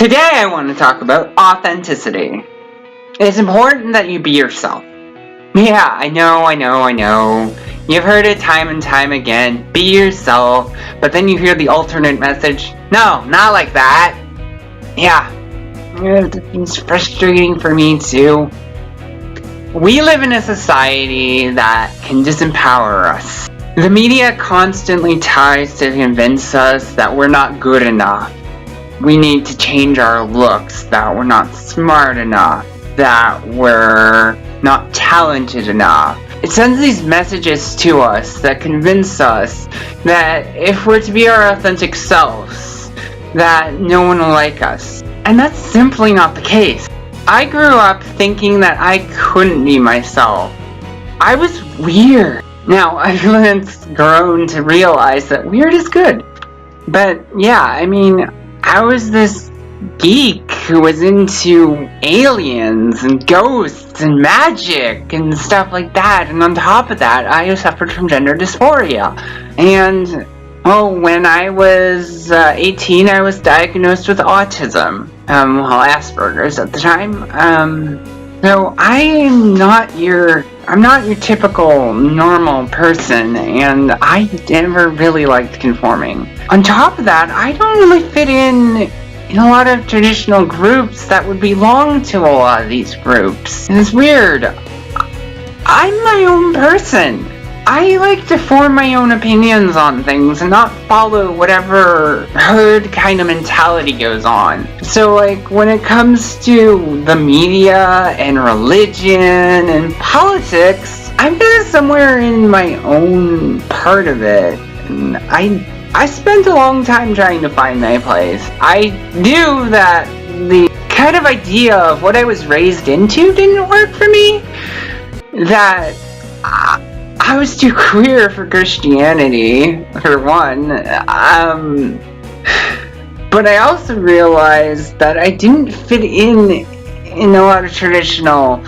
Today I want to talk about authenticity. It's important that you be yourself. Yeah, I know. You've heard it time and time again. Be yourself. But then you hear the alternate message. No, not like that. Yeah. It's frustrating for me too. We live in a society that can disempower us. The media constantly tries to convince us that we're not good enough. We need to change our looks, that we're not smart enough, that we're not talented enough. It sends these messages to us that convince us that if we're to be our authentic selves, that no one will like us. And that's simply not the case. I grew up thinking that I couldn't be myself. I was weird. Now, I've since grown to realize that weird is good. But yeah, I was this geek who was into aliens and ghosts and magic and stuff like that. And on top of that, I suffered from gender dysphoria. And when I was 18, I was diagnosed with autism. Asperger's at the time. So I'm not your typical normal person, and I never really liked conforming. On top of that, I don't really fit in a lot of traditional groups that would belong to a lot of these groups. And it's weird. I'm my own person. I like to form my own opinions on things and not follow whatever herd kind of mentality goes on. So when it comes to the media and religion and politics, I'm kind of somewhere in my own part of it. And I spent a long time trying to find my place. I knew that the kind of idea of what I was raised into didn't work for me. That I was too queer for Christianity, for one. But I also realized that I didn't fit in a lot of traditional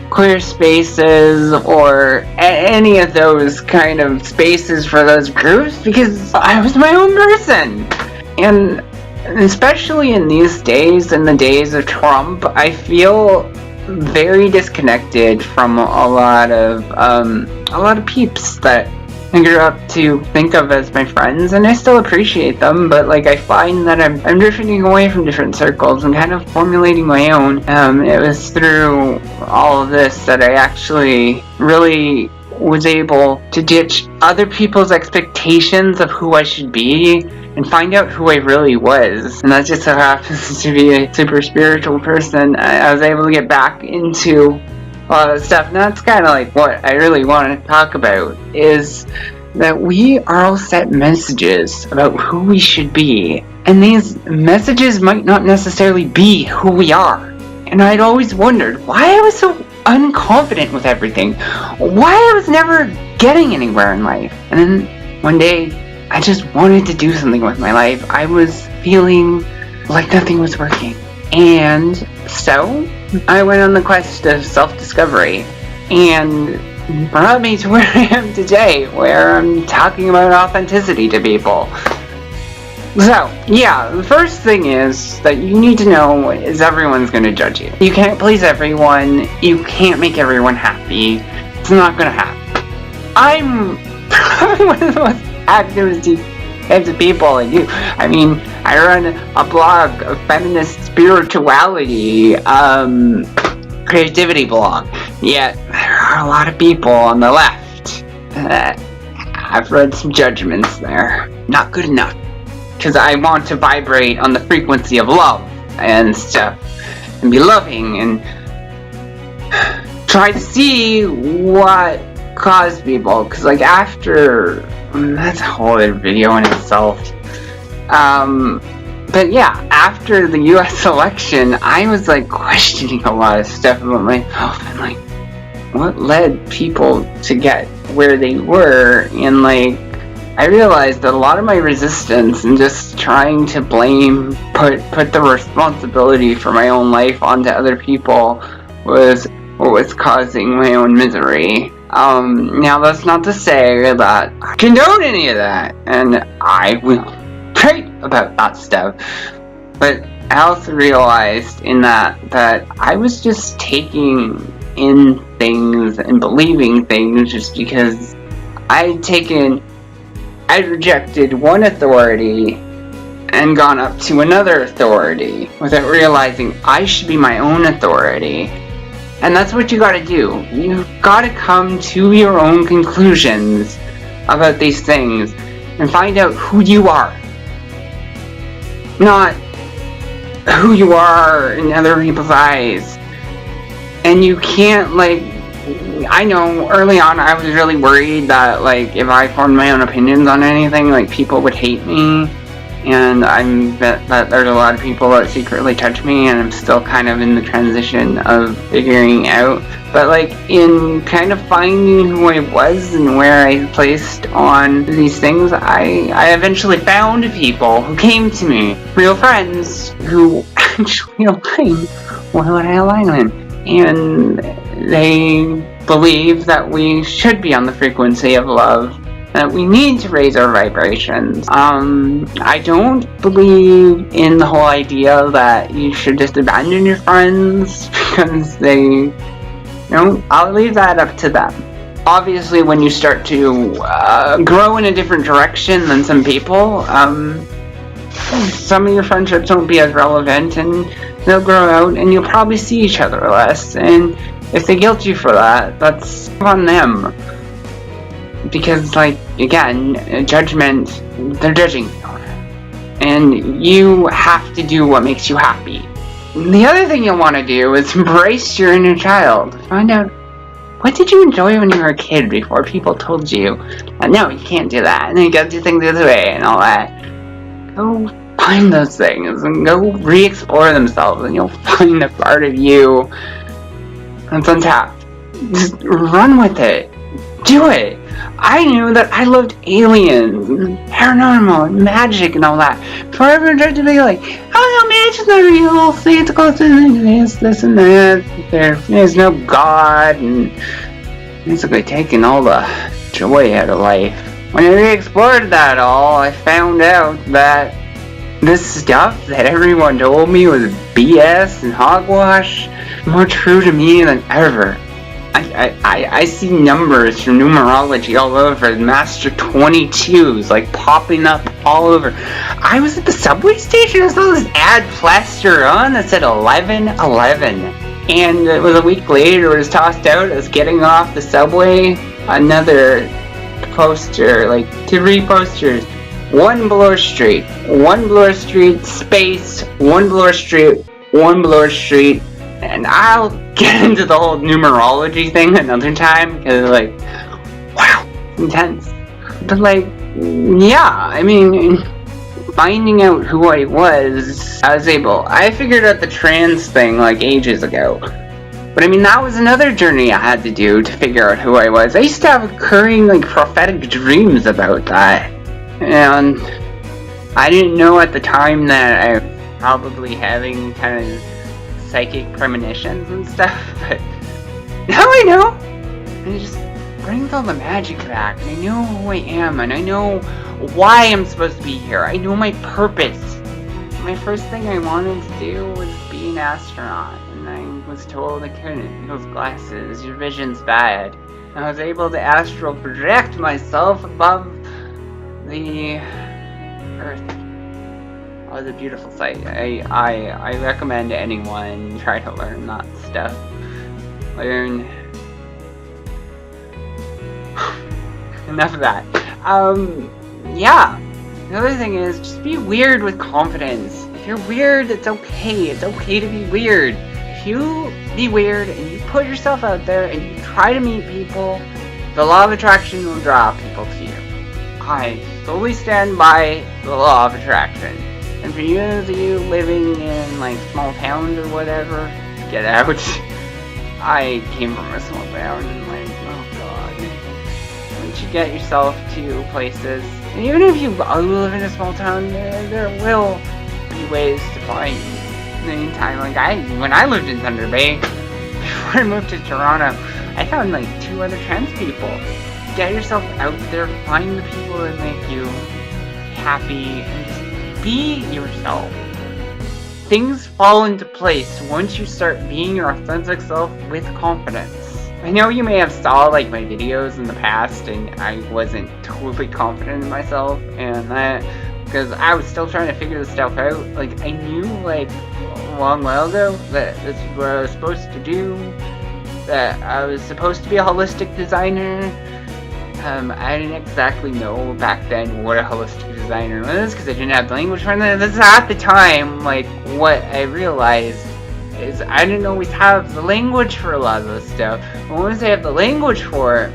queer spaces or any of those kind of spaces for those groups because I was my own person. And especially in these days, in the days of Trump, I feel very disconnected from a lot of peeps that I grew up to think of as my friends, and I still appreciate them, but I find that I'm drifting away from different circles and kind of formulating my own. It was through all of this that I actually really was able to ditch other people's expectations of who I should be and find out who I really was. And that just so happens to be a super spiritual person. I was able to get back into a lot of stuff. And that's kind of what I really want to talk about, is that we are all set messages about who we should be. And these messages might not necessarily be who we are. And I'd always wondered why I was so unconfident with everything. Why I was never getting anywhere in life. And then one day, I just wanted to do something with my life. I was feeling like nothing was working. And so, I went on the quest of self-discovery. And brought me to where I am today, where I'm talking about authenticity to people. So, yeah, the first thing is that you need to know is everyone's going to judge you. You can't please everyone. You can't make everyone happy. It's not going to happen. I'm probably one of the most activist types of people I do. I run a blog of feminist spirituality, creativity blog. Yet, there are a lot of people on the left that I've read some judgments there. Not good enough. Because I want to vibrate on the frequency of love and stuff. And be loving and try to see what caused people. Because after... that's a whole other video in itself. But yeah, after the US election, I was questioning a lot of stuff about myself and what led people to get where they were, and I realized that a lot of my resistance and just trying to put the responsibility for my own life onto other people was what was causing my own misery. Now that's not to say that I condone any of that, and I will write about that stuff, but I also realized in that I was just taking in things and believing things just because I rejected one authority and gone up to another authority without realizing I should be my own authority. And that's what you gotta do. You've gotta come to your own conclusions about these things and find out who you are. Not who you are in other people's eyes. And you can't, I know early on I was really worried that, if I formed my own opinions on anything, people would hate me. And I bet that there's a lot of people that secretly touch me, and I'm still kind of in the transition of figuring out. But, in kind of finding who I was and where I placed on these things, I eventually found people who came to me, real friends, who actually align with what I align with. And they believe that we should be on the frequency of love, that we need to raise our vibrations. I don't believe in the whole idea that you should just abandon your friends because I'll leave that up to them. Obviously, when you start to grow in a different direction than some people, some of your friendships won't be as relevant, and they'll grow out, and you'll probably see each other less. And if they guilt you for that, that's on them. Because, again, judgment, they're judging you. And you have to do what makes you happy. The other thing you'll want to do is embrace your inner child. Find out, what did you enjoy when you were a kid before people told you, no, you can't do that, and you gotta do things this way, and all that. Go find those things, and go re-explore themselves, and you'll find a part of you that's untapped. Just run with it. Do it. I knew that I loved aliens, and paranormal, and magic, and all that. Before everyone tried to be like, oh no, magic's not real, Santa Claus doesn't exist, this and that, there's no God, and basically taking all the joy out of life. When I re-explored that all, I found out that this stuff that everyone told me was BS and hogwash, more true to me than ever. I see numbers from numerology all over, Master 22s, popping up all over. I was at the subway station, I saw this ad plastered on that said 1111. And it was a week later, it was tossed out, I was getting off the subway, another poster, 3 posters. One Bloor Street, space, one Bloor Street, and I'll get into the whole numerology thing another time, because, wow, intense. But, finding out who I was able. I figured out the trans thing, ages ago. But, that was another journey I had to do to figure out who I was. I used to have recurring, prophetic dreams about that. And I didn't know at the time that I was probably having kind of psychic premonitions and stuff, but now I know. And it just brings all the magic back, and I know who I am, and I know why I'm supposed to be here. I know my purpose. My first thing I wanted to do was be an astronaut, and I was told I couldn't. Those glasses, your vision's bad. I was able to astral project myself above the Earth. It was a beautiful sight. I recommend anyone try to learn that stuff. Enough of that. Yeah. The other thing is, just be weird with confidence. If you're weird, it's okay. It's okay to be weird. If you be weird and you put yourself out there and you try to meet people, the law of attraction will draw people to you. I solely stand by the law of attraction. And for you living in small towns or whatever, get out. I came from a small town and oh god. Once you get yourself to places, and even if you live in a small town, there will be ways to find anytime. When I lived in Thunder Bay, before I moved to Toronto, I found 2 other trans people. Get yourself out there, find the people that make you happy, and just be yourself. things fall into place once you start being your authentic self with confidence. I know you may have saw like my videos in the past and I wasn't totally confident in myself, and that because I was still trying to figure this stuff out. Like, I knew like a long while ago that this is what I was supposed to do, that I was supposed to be a holistic designer. I didn't exactly know back then what a holistic designer was because I didn't have the language for it. This is at the time, like, what I realized is I didn't always have the language for a lot of this stuff. But once I have the language for it,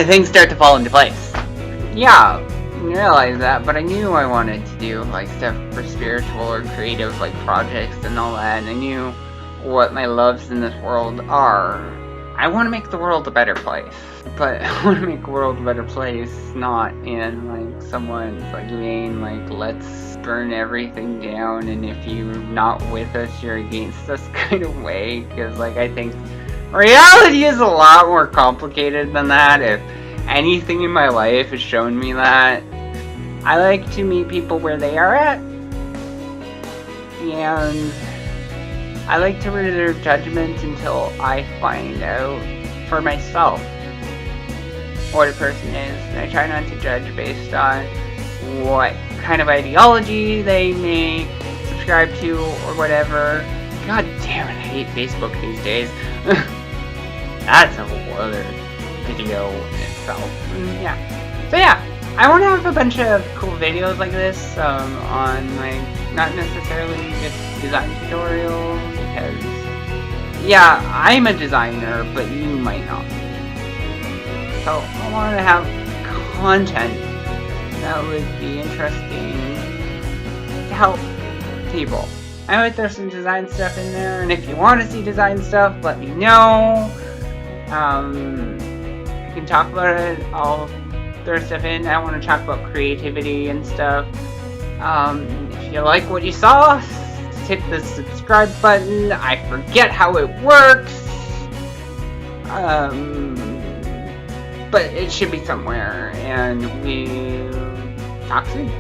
things start to fall into place. Yeah, I realized that, but I knew I wanted to do like stuff for spiritual or creative like projects and all that, and I knew what my loves in this world are. I want to make the world a better place, but I want to make the world a better place not in like someone's like vein, like let's burn everything down and if you're not with us you're against us kind of way, because like I think reality is a lot more complicated than that. If anything in my life has shown me that, I like to meet people where they are at, and I like to reserve judgment until I find out for myself what a person is, and I try not to judge based on what kind of ideology they may subscribe to or whatever. God damn it, I hate Facebook these days. That's a whole other video in itself. Yeah. So yeah, I want to have a bunch of cool videos like this on like not necessarily just design tutorials, because yeah, I'm a designer, but you might not be. So I want to have content that would be interesting to help people. I might throw some design stuff in there, and if you want to see design stuff, let me know. I can talk about it. I'll throw stuff in. I want to talk about creativity and stuff. If you like what you saw, hit the subscribe button. I forget how it works. But it should be somewhere, and we'll talk soon.